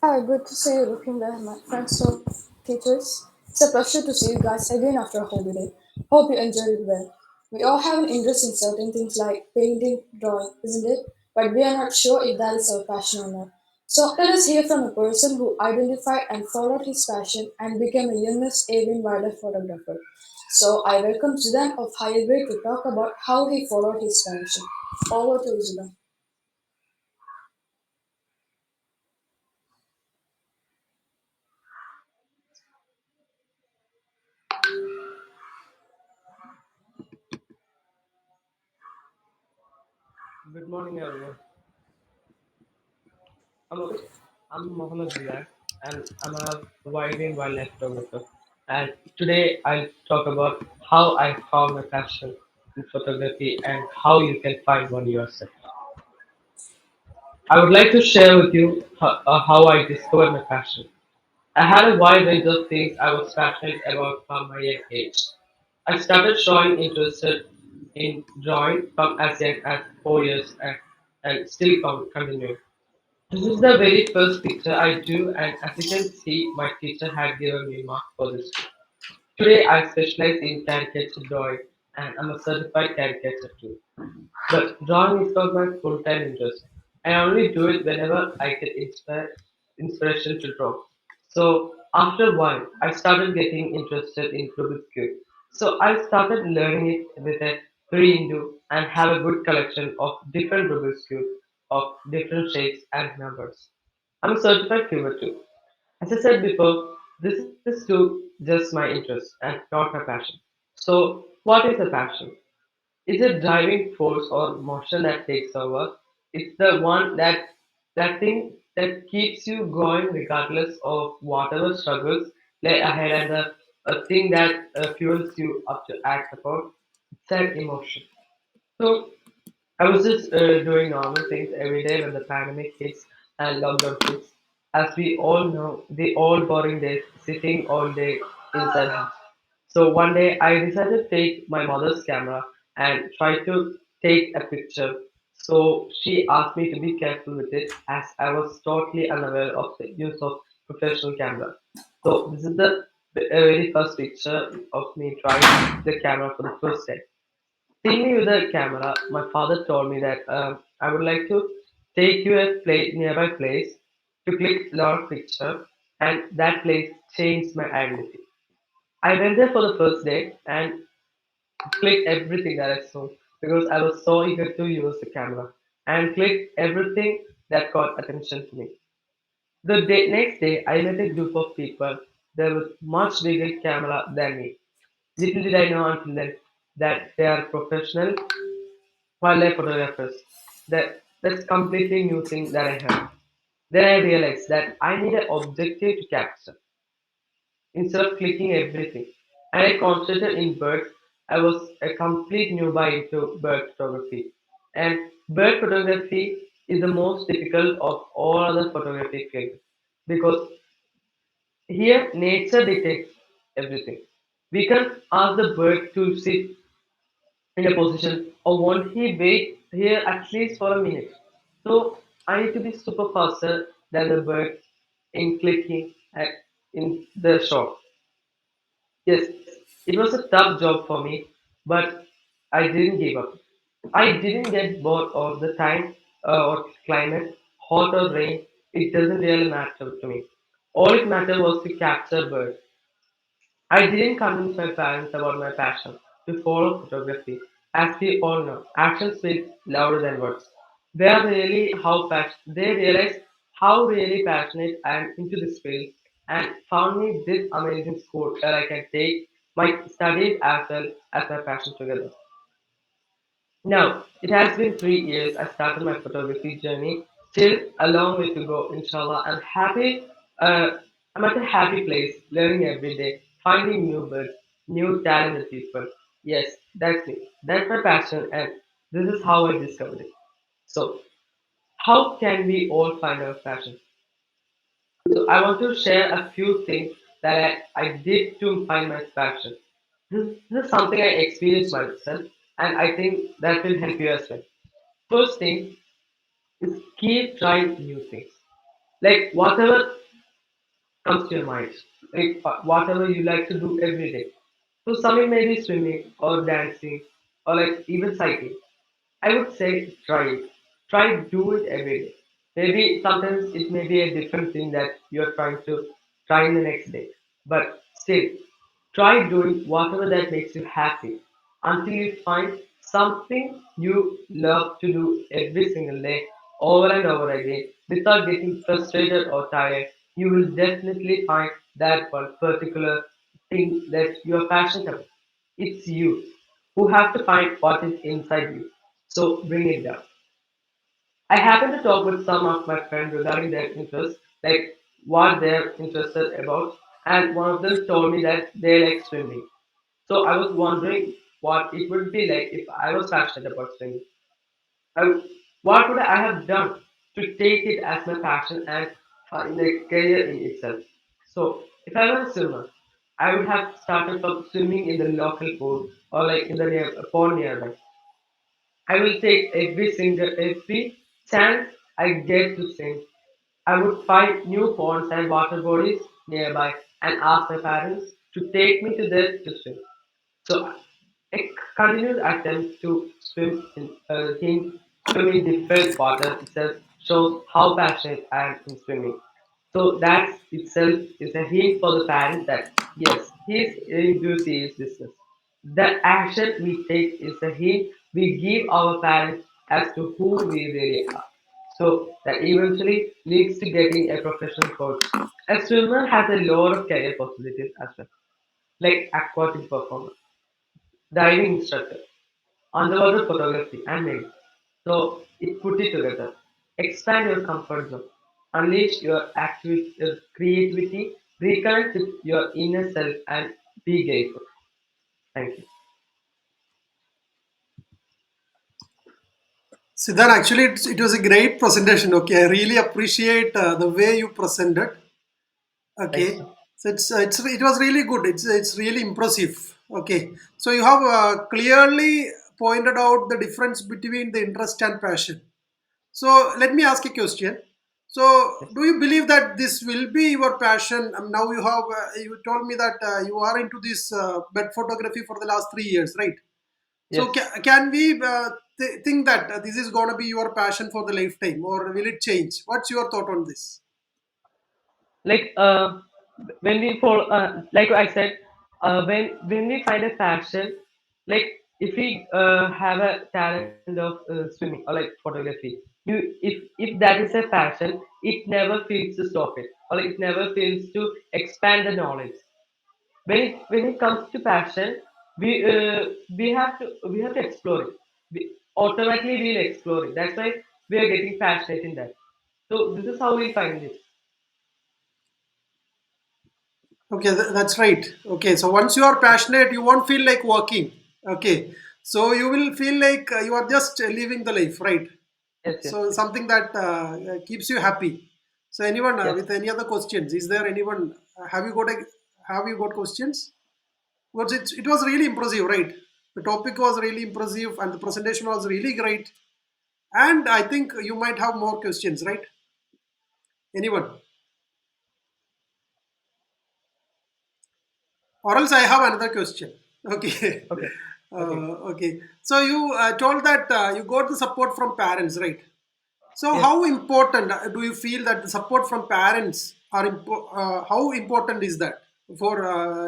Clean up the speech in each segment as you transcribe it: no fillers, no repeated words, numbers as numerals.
Hi, good to see you looking there, my friends or teachers. It's a pleasure to see you guys again after a holiday. Hope you enjoyed it well. We all have an interest in certain things like painting, drawing, isn't it? But we are not sure if that is our passion or not. So let us hear from a person who identified and followed his passion and became a youngest avian wildlife photographer. So I welcome Zidan of higher grade to talk about how he followed his passion. Over to you, Zidan. Good morning, everyone. I'm, I'm Muhammed Zidan, and I'm a wildlife wildlife photographer. And today I'll talk about how I found my passion in photography and how you can find one yourself. I would like to share with you how I discovered my passion. I had a wide range of things I was passionate about from my young age. I started showing interest in drawing from as young as 4 years and still continue. This is the very first picture I drew, and as you can see, my teacher had given me mark for this. Today, I specialize in caricature drawing, and I'm a certified caricature too. But drawing is not my full-time interest. I only do it whenever I get inspiration to draw. So after a while, I started getting interested in Rubik's Cube. So I started learning it with a free Hindu and have a good collection of different Rubik's Cube of different shapes and numbers. I'm a certified cuber too. As I said before, this is too just my interest and not my passion. So what is a passion? It's a driving force or motion that takes over. It's the one that thing that keeps you going regardless of whatever struggles lay ahead, and the a thing that fuels you up to act upon. It's an emotion. So I was just doing normal things every day when the pandemic hits and lockdown hits. As we all know, the all boring days sitting all day inside house. So one day I decided to take my mother's camera and try to take a picture. So she asked me to be careful with it as I was totally unaware of the use of professional camera. So this is the very first picture of me trying the camera for the first time. Seeing me with a camera, my father told me that I would like to take you a nearby place to click long picture, and that place changed my identity. I went there for the first day and clicked everything that I saw because I was so eager to use the camera and clicked everything that got attention to me. Next day, I met a group of people that was much bigger camera than me. Little did I know until then that they are professional wildlife photographers. That's completely new thing that I heard. Then I realized that I need an objective to capture instead of clicking everything. And I concentrated in birds. I was a complete newbie into bird photography. And bird photography is the most difficult of all other photography fields because here nature dictates everything. We can ask the bird to sit in a position, or won't he wait here at least for a minute? So I need to be super faster than the bird in clicking at, in the shot. Yes, it was a tough job for me, but I didn't give up. I didn't get bored of the time or climate, hot or rain. It doesn't really matter to me. All it mattered was to capture birds. I didn't convince my parents about my passion to follow photography. As we all know, actions speak louder than words. They realized how really passionate I am into this field and found me this amazing school where I can take my studies as well as my passion together. Now, it has been 3 years I started my photography journey. Still a long way to go, inshallah. Uh, I'm at a happy place, learning every day, finding new birds, new talented people. Yes, that's me. That's my passion, and this is how I discovered it. So, how can we all find our passion? So, I want to share a few things that I did to find my passion. This is something I experienced myself, and I think that will help you as well. First thing is keep trying new things. Like whatever comes to your mind, like whatever you like to do every day. So some it may be swimming or dancing or like even cycling. I would say try it. Try do it every day. Maybe sometimes it may be a different thing that you're trying to try in the next day. But still, try doing whatever that makes you happy until you find something you love to do every single day over and over again without getting frustrated or tired. You will definitely find that one particular thing that you're passionate about. It's you who have to find what is inside you. So bring it down. I happened to talk with some of my friends regarding their interests, like what they're interested about, and one of them told me that they like swimming. So I was wondering what it would be like if I was passionate about swimming. I, what would I have done to take it as my passion and find a career in itself? So if I was a swimmer, I would have started from swimming in the local pool or like in the pond nearby. I will take every chance I get to swim. I would find new ponds and water bodies nearby and ask my parents to take me to there to swim. So a continued attempt to swim in different waters itself shows how passionate I am in swimming. So that itself is a hint for the parents that yes, he is into serious business. The action we take is a hint we give our parents as to who we really are. So that eventually leads to getting a professional coach. A swimmer has a lot of career possibilities as well, like aquatic performer, diving instructor, underwater photography, and many. So it put it together. Expand your comfort zone. Unleash your creativity. Reconnect with your inner self and be grateful. Thank you. Siddhan, actually, it was a great presentation. Okay, I really appreciate the way you presented. Thank Okay, you. so it was really good. It's really impressive. Okay, so you have clearly pointed out the difference between the interest and passion. So let me ask a question. So Yes. do you believe that this will be your passion? Now you told me that you are into this bed photography for the last 3 years, right? So Yes. can we think that this is going to be your passion for the lifetime, or will it change? What's your thought on this? Like when we follow, like I said, when we find a passion, like if we have a talent of swimming or like photography, if that is a passion, it never feels to stop it, or like, it never feels to expand the knowledge. When it comes to passion, we have to explore it. Automatically we'll explore it. That's why we are getting passionate in that. So this is how we find it. Okay, that's right. Okay, so once you are passionate, you won't feel like working. Okay, so you will feel like you are just living the life, right? Yes, yes, So yes, something that keeps you happy. So anyone yes. with any other questions? Is there anyone? Have you got questions? Because it was really impressive, right? The topic was really impressive, and the presentation was really great. And I think you might have more questions, right? Anyone? Or else I have another question. Okay. Okay, okay. Okay. So you told that you got the support from parents, right? So Yes. how important do you feel that the support from parents how important is that for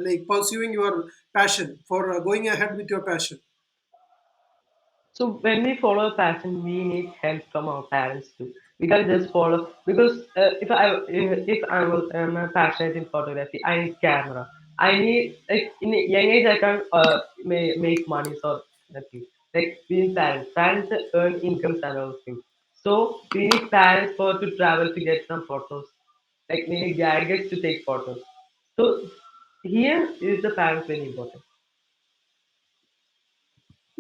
like pursuing your passion, for going ahead with your passion? So when we follow a passion, we need help from our parents too. We can't just follow because if I'm passionate in photography, I need camera. I need like in a young age I can't make money or nothing. Like being parents earn incomes and all those things. So we need parents for to travel to get some photos. Like we need gadgets to take photos. So here is the parents very important.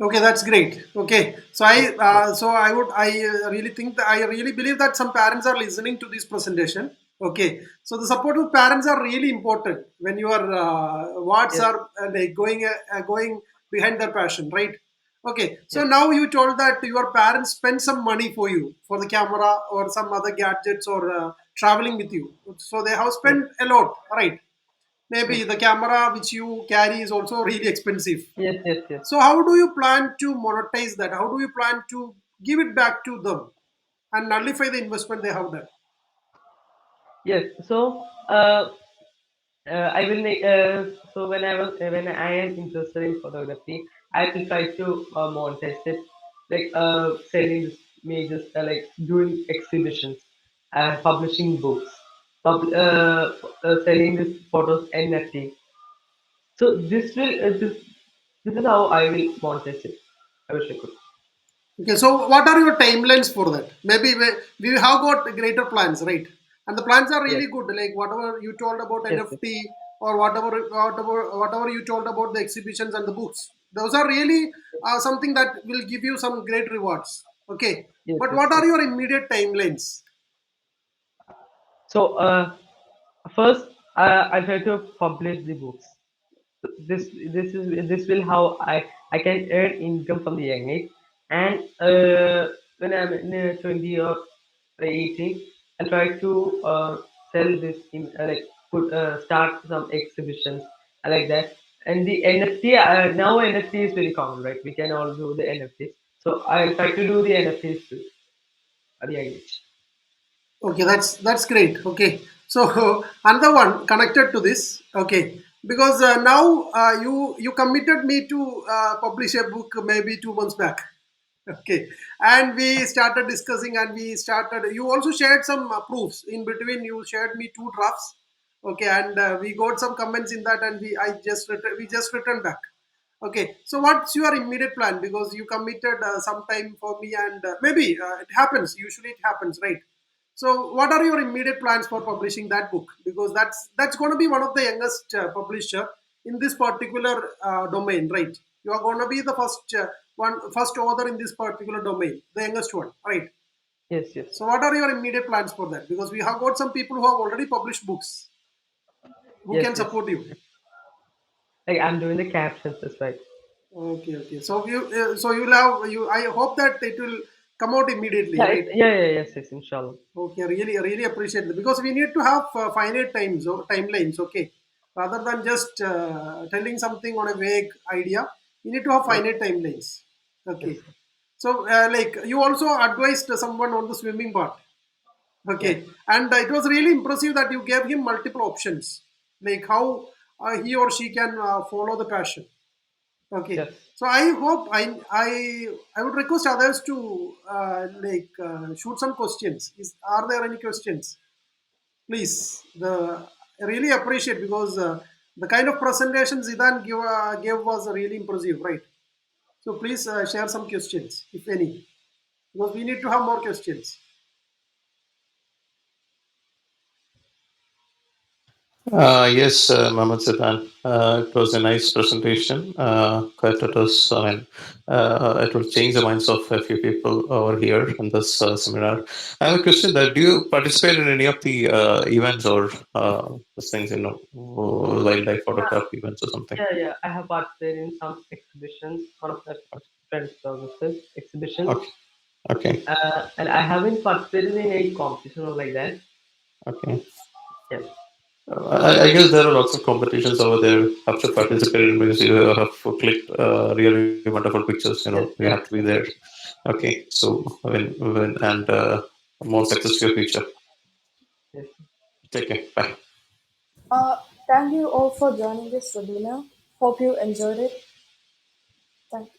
Okay, that's great. Okay, so Yes, yes, I really think that I really believe that some parents are listening to this presentation. Okay, so the support of parents are really important when you are what's yes, are like going behind their passion, right? Okay, so yes. now you told that your parents spend some money for you for the camera or some other gadgets or traveling with you. So they have Yes. spent a lot, right? Maybe Yes. the camera which you carry is also really expensive. Yes. Yes. Yes. So how do you plan to monetize that? How do you plan to give it back to them and nullify the investment they have done? Yes. So, I will make. So when I am interested in photography, I will try to monetize it, like selling this images, like doing exhibitions, publishing books, selling these photos NFT. So this is how I will monetize it. I wish I could. Okay, so what are your timelines for that? Maybe we have got greater plans, right? And the plans are Yes. really good. Like whatever you told about Yes. Yes. NFT or whatever you told about the exhibitions and the books. Those are really something that will give you some great rewards. Okay, Yes. but Yes. what are Yes. your immediate timelines? So first, I try to publish the books. This will how I can earn income from the young age, and when I'm in 20 or 18, I try to sell this in put start some exhibitions like that. And the NFT, now NFT is very common, right? We can all do the NFTs, so I'll try to do the NFTs too at the young age. Okay, that's great. Okay, so another one connected to this. Okay, because now you committed me to publish a book maybe 2 months back. Okay, and we started discussing, and we started. You also shared some proofs in between. You shared me two drafts. Okay, and we got some comments in that, and we just returned back. Okay, so what's your immediate plan? Because you committed some time for me, and maybe it happens. Usually, it happens, right? So, what are your immediate plans for publishing that book? Because that's going to be one of the youngest publisher in this particular domain, right? You are going to be the first author in this particular domain, the youngest one, right? Yes, yes, So, what are your immediate plans for that? Because we have got some people who have already published books who yes, can yes. support you. Like I'm doing the captions, that's right. Okay, okay. So you'll have you. I hope that it will come out immediately, Yeah, right? yes, yes, inshallah. Okay, really appreciate it because we need to have finite times or timelines. Okay, rather than just telling something on a vague idea, we need to have Yes, finite timelines. yes, Okay, so like you also advised someone on the swimming part. yes, Okay, and it was really impressive that you gave him multiple options, like how he or she can follow the passion. Okay, yes, so I hope I would request others to shoot some questions. Are there any questions? Please, I really appreciate because the kind of presentation Zidan gave was really impressive, right? So please share some questions, if any, because we need to have more questions. Yes, Muhammad Zidan. It was a nice presentation. It was, I mean, it will change the minds of a few people over here in this seminar. I have a question: that do you participate in any of the events or these things, wildlife photography events or something? yeah. I have participated in some exhibitions, one of my friends organizes exhibitions, Okay, okay, and I haven't participated in any competition or like that. okay. Yes, I guess there are lots of competitions over there. Have to participate in because you have to click really wonderful pictures. You yes, have to be yes, there. Okay, so when and more success for your future. yes. Take care. Bye. Thank you all for joining this webinar. Hope you enjoyed it. Thank you.